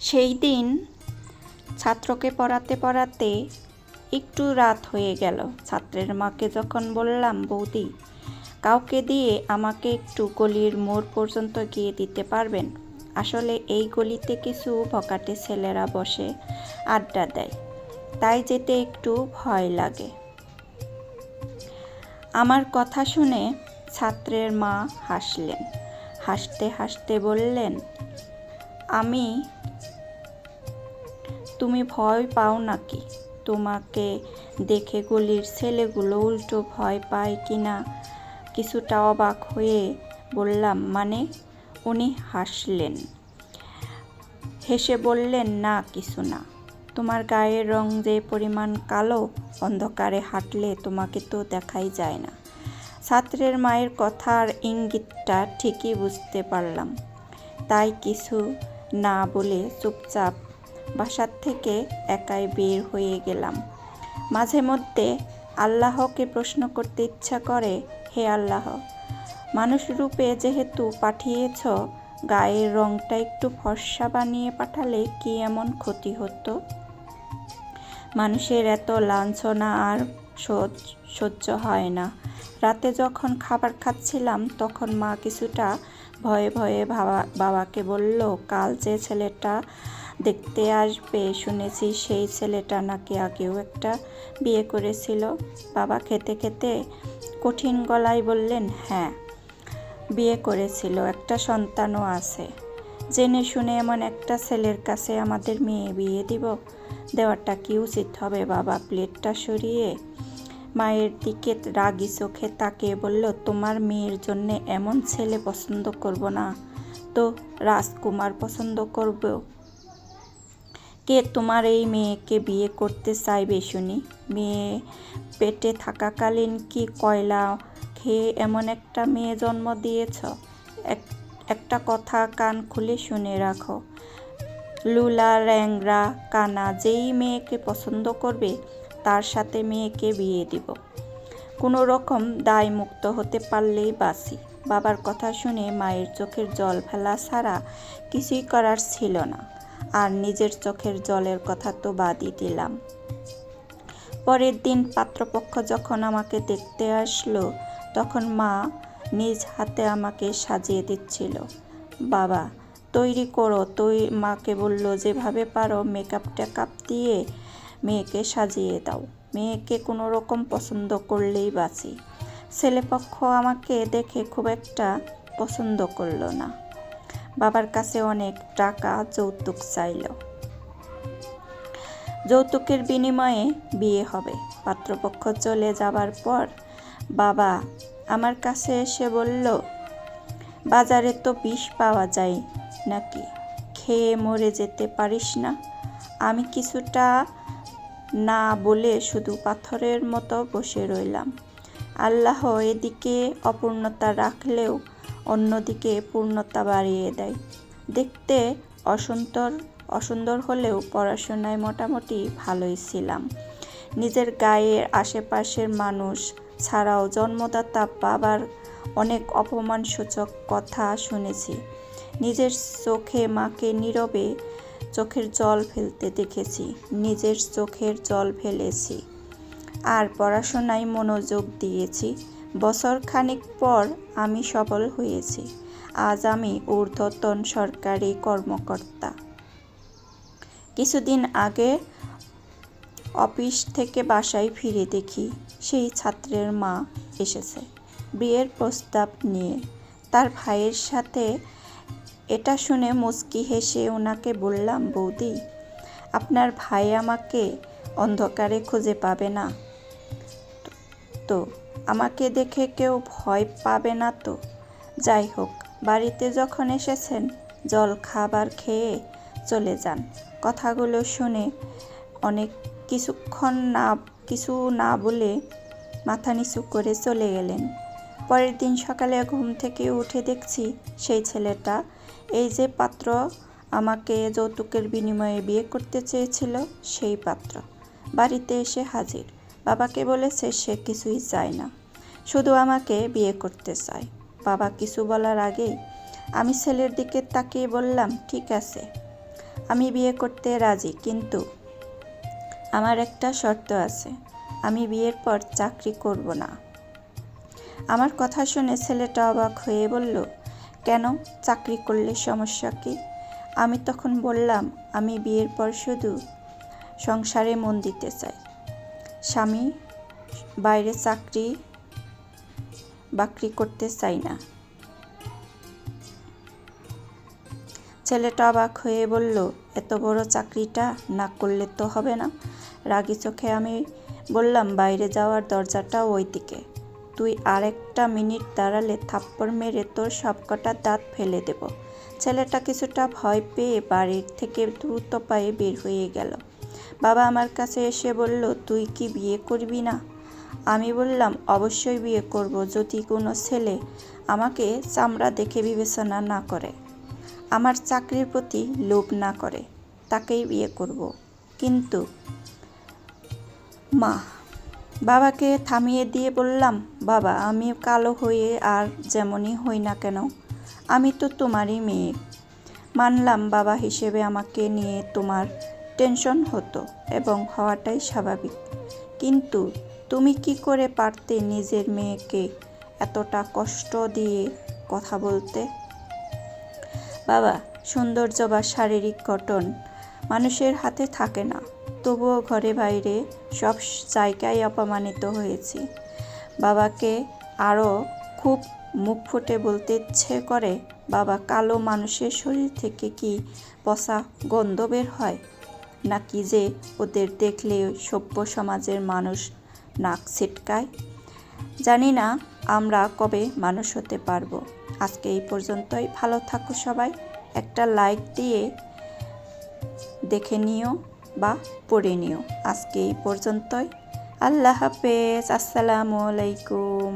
সেই দিন ছাত্রকে পড়াতে পড়াতে একটু রাত হয়ে গেল। ছাত্রের মাকে যখন বললাম, বৌদি, কাউকে দিয়ে আমাকে একটু গলির মোড় পর্যন্ত গিয়ে দিতে পারবেন? আসলে এই গলিতে কিছু বখাটে ছেলেরা বসে আড্ডা দেয়, তাই যেতে একটু ভয় লাগে। আমার কথা শুনে ছাত্রের মা হাসলেন। হাসতে হাসতে বললেন, তুমি ভয় পাও নাকি? তোমাকে দেখে গলির ছেলেগুলো উল্টো ভয় পায় কিনা কিছুটা অবাক হয়ে বললাম, মানে? উনি হাসলেন, হেসে বললেন, না কিছু না। তোমার গায়ের রং যে পরিমাণ কালো, অন্ধকারে হাঁটলে তোমাকে তো দেখাই যায় না। ছাত্রের মায়ের কথার ইঙ্গিতটা ঠিকই বুঝতে পারলাম, তাই কিছু না বলে চুপচাপ বাসার থেকে একাই বের হয়ে গেলাম। মাঝে মধ্যে আল্লাহকে প্রশ্ন করতে ইচ্ছা করে, হে আল্লাহ, মানুষ রূপে যেহেতু পাঠিয়েছ, গায়ের রংটা একটু ফর্সা বানিয়ে পাঠালে কি এমন ক্ষতি হতো? মানুষের এত লাঞ্ছনা আর সহ্য হয় না। রাতে যখন খাবার খাচ্ছিলাম তখন মা কিছুটা ভয়ে ভয়ে বাবাকে বলল, কাল যে ছেলেটা দেখতে আসবে শুনেছি সেই ছেলেটা নাকি আগেও একটা বিয়ে করেছিল। বাবা খেতে খেতে কঠিন গলায় বললেন, হ্যাঁ, বিয়ে করেছিল, একটা সন্তানও আছে। জেনে শুনে এমন একটা ছেলের কাছে আমাদের মেয়ে বিয়ে দেওয়াটা কি উচিত হবে? বাবা প্লেটটা সরিয়ে মায়ের দিকে রাগি চোখে তাকিয়ে বলল, তোমার মেয়ের জন্য এমন ছেলে পছন্দ করব না তো রাজকুমার পছন্দ করব? কে তোমার এই মেয়েকে বিয়ে করতে চাইবে শুনি? মেয়ে পেটে থাকাকালীন কি কয়লা খেয়ে এমন একটা মেয়ে জন্ম দিয়েছ? একটা কথা কান খুলে শুনে রাখো, লুলা র্যাংরা কানা যেই মেয়েকে পছন্দ করবে তার সাথে মেয়েকে বিয়ে দিব। কোনো রকম দায় মুক্ত হতে পারলেই বাঁচি। বাবার কথা শুনে মায়ের চোখের জল ফেলা ছাড়া কিছুই করার ছিল না। আর নিজের চোখের জলের কথা তো বাদই দিলাম। পরের দিন পাত্রপক্ষ যখন আমাকে দেখতে আসলো তখন মা নিজ হাতে আমাকে সাজিয়ে দিচ্ছিল। বাবা, তৈরি করো। মাকে বলল, যেভাবে পারো মেকআপ টেকআপ দিয়ে মেয়েকে সাজিয়ে দাও। মেয়েকে কোনো রকম পছন্দ করলেই বাঁচি। ছেলেপক্ষ আমাকে দেখে খুব একটা পছন্দ করলো না। বাবার কাছে অনেক টাকা যৌতুক চাইল। যৌতুকের বিনিময়ে বিয়ে হবে। পাত্রপক্ষ চলে যাবার পর বাবা আমার কাছে এসে বলল, বাজারে তো বিষ পাওয়া যায় নাকি, খেয়ে মরে যেতে পারিস না? আমি কিছুটা না বলে শুধু পাথরের মতো বসে রইলাম। আল্লাহ এদিকে অপূর্ণতা রাখলেও অন্যদিকে পূর্ণতা বাড়িয়ে দেয়। দেখতে অসুন্দর হলেও পড়াশোনায় মোটামুটি ভালোই ছিলাম। নিজের গায়ের আশেপাশের মানুষ ছাড়াও জন্মদাতা বাবার অনেক অপমানসূচক কথা শুনেছি। নিজের চোখে মাকে নীরবে চোখের জল ফেলতে দেখেছি, নিজের চোখের জল ফেলেছি আর পড়াশোনায় মনোযোগ দিয়েছি। বছর খানিক পর আমি সফল হয়েছি। আজ আমি ঊর্ধ্বতন সরকারি কর্মকর্তা। কিছুদিন আগে অফিস থেকে বাসায় ফিরে দেখি সেই ছাত্রের মা এসেছে বিয়ের প্রস্তাব নিয়ে তার ভাইয়ের সাথে। এটা শুনে মুচকি হেসে ওনাকে বললাম, বৌদি, আপনার ভাই আমাকে অন্ধকারে খুঁজে পাবে না তো? আমাকে দেখে কেউ ভয় পাবে না তো? যাই হোক, বাড়িতে যখন এসেছেন জল খাবার খেয়ে চলে যান। কথাগুলো শুনে অনেক কিছু না বলে মাথা নিচু করে চলে গেলেন। পরের দিন সকালে ঘুম থেকে উঠে দেখছি সেই ছেলেটা, এই যে পাত্র আমাকে যৌতুকের বিনিময়ে বিয়ে করতে চেয়েছিল, সেই পাত্র বাড়িতে এসে হাজির। বাবাকে বলেছে সে কিছুই চায় না, শুধু আমাকে বিয়ে করতে চায়। বাবা কিছু বলার আগেই আমি ছেলের দিকে তাকিয়ে বললাম, ঠিক আছে, আমি বিয়ে করতে রাজি, কিন্তু আমার একটা শর্ত আছে, আমি বিয়ের পর চাকরি করব না। আমার কথা শুনে ছেলেটা অবাক হয়ে বলল, কেন, চাকরি করলে সমস্যা কি? আমি তখন বললাম, আমি বিয়ের পর শুধু সংসারে মন দিতে চাই, স্বামী বাইরে চাকরি বাকরি করতে চাই না। ছেলেটা অবাক হয়ে বলল, এত বড় চাকরিটা না করলে তো হবে না। রাগী চোখে আমি বললাম, বাইরে যাওয়ার দরজাটা ওই দিকে, তুই আর একটা মিনিট দাঁড়ালে থাপ্পড় মেরে তোর সবকটা দাঁত ফেলে দেব। ছেলেটা কিছুটা ভয় পেয়ে বাড়ির থেকে দ্রুত পায়ে বের হয়ে গেল। বাবা আমার কাছে এসে বলল, তুই কি বিয়ে করবি না? আমি বললাম, অবশ্যই বিয়ে করব, যদি কোনো ছেলে আমাকে চামড়া দেখে বিবেচনা না করে, আমার চাকরির প্রতি লোভ না করে, তাকেই বিয়ে করব। কিন্তু মা, বাবাকে থামিয়ে দিয়ে বললাম, বাবা, আমি কালো হয়ে আর যেমনই হই না কেন, আমি তো তোমারই মেয়ে। মানলাম বাবা হিসেবে আমাকে নিয়ে তোমার টেনশন হতো এবং হওয়াটাই স্বাভাবিক, কিন্তু তুমি কি করে পারতে নিজের মেয়েকে এতটা কষ্ট দিয়ে কথা বলতে? বাবা, সৌন্দর্য বা শারীরিক গঠন মানুষের হাতে থাকে না, তবুও ঘরে বাইরে সব জায়গায় অপমানিত হয়েছি। বাবাকে আরও খুব মুখ ফুটে বলতে ইচ্ছে করে, বাবা, কালো মানুষের শরীর থেকে কি পচা গন্ধ বের হয়, নাকি যে ওদের দেখলে সভ্য সমাজের মানুষ নাক ছিটকায়? জানি না আমরা কবে মানুষ হতে পারবো। আজকে এই পর্যন্তই। ভালো থাকো সবাই। একটা লাইক দিয়ে দেখে নিও বা পড়ে নিও। আজকে এই পর্যন্তই। আল্লাহ হাফেজ। আসসালামু আলাইকুম।